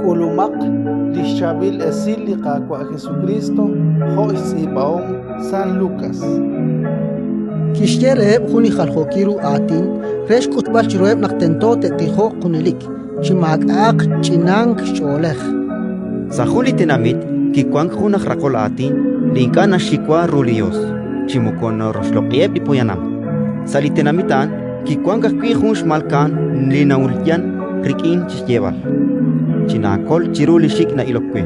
Kulumak lishabil esil liqaqua Jesucristo jo isibaon San Lucas. Kishtereb juni jaljokiru atin resh kutbal chiroeb naqtento tetijo kunelik chimak ak chinang cholej Sajuli tenamit kikuan junaj rakol atin linkana shikwa rulios chimukon rosloqieb lipoyanam salitenamitan kikuan kakui junsh malkan linaulyan rikin chisyeval chinakol chiruli shikna ilokwe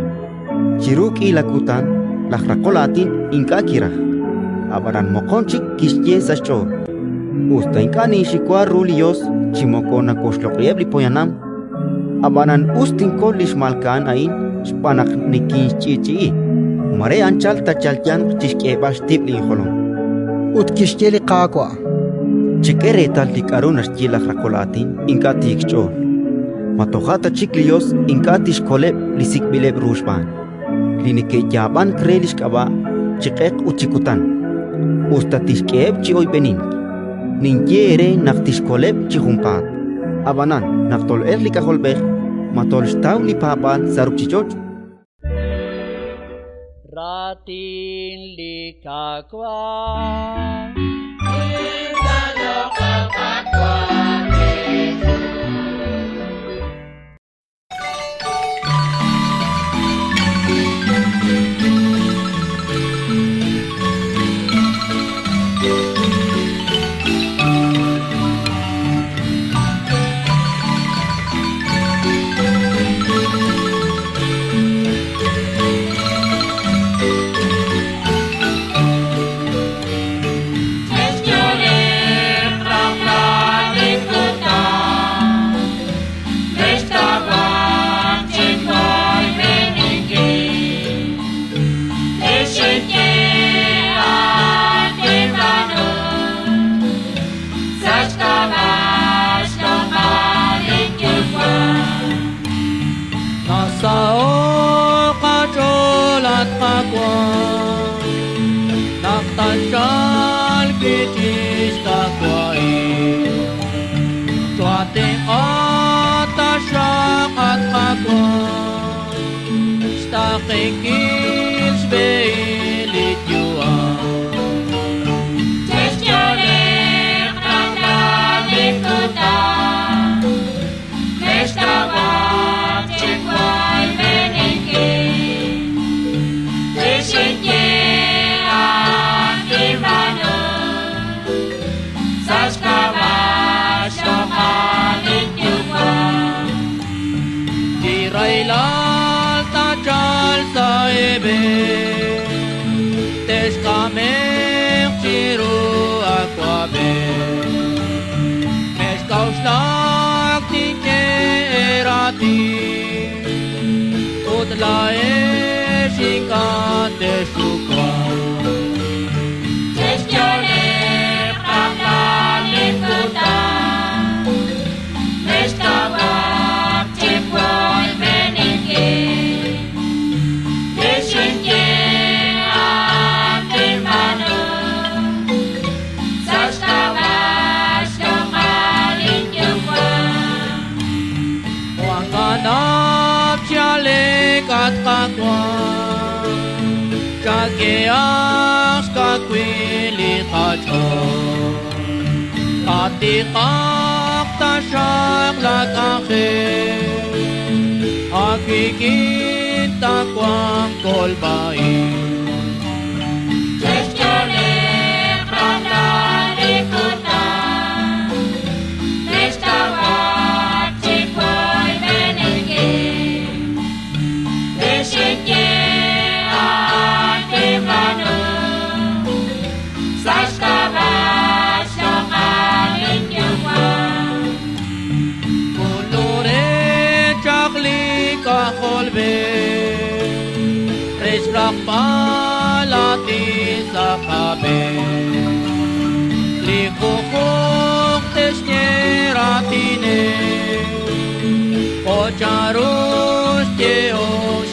chiruk ilakutan lajrakol atin inkakiraj abaran mokonchik kishye sacho usta inkani shikwa rulios chimokona koshloqieb lipoyanam abanan ustin kolish malkan ain spanak nikin chichi mare anchal tachalyan chishkebash tipli holon ut kishteli qaqwa chikere taltik arunas chilaj rakolatin inkatik chol matojata chiklios inkatish koleb lisikbileb rushban linike yaban krelish kaba chikek uchikutan ustatishkeb chi oy benin ninyere naktish koleb chihumpat abanan naktol erlika holbeh matol staw li papal sarukchichoch Ratin likakwa Sao kajolat kakwa Naktajal kitis kakwai Tuate atasyak at kakwa Stakikils beilit yuan Testyonek nakdalik kutan Nestawak cikwai meningki Tisikye akimano Saskawas tokalit yuan Dirailal tajal saibe Teskamek ciru akwabe Meskausnak tikerati Utlae shikate shukwa Testyonek nakdalik kutan Nestawak cikwai meningki Tisikye akimano Saskawas tokalit yuan Wanganap chalik at kakwa Kageas kakwili kacho Katikak tasyak lakake Akikita kwang kolbain Testyonek nakdalik kutan Nestawak cikwai meningki Tisikye akimano Saskawas tokalit yuan Kulure chakli kaholbe Resrak palati sakabe Likukuk tesnieratine Ocharus teos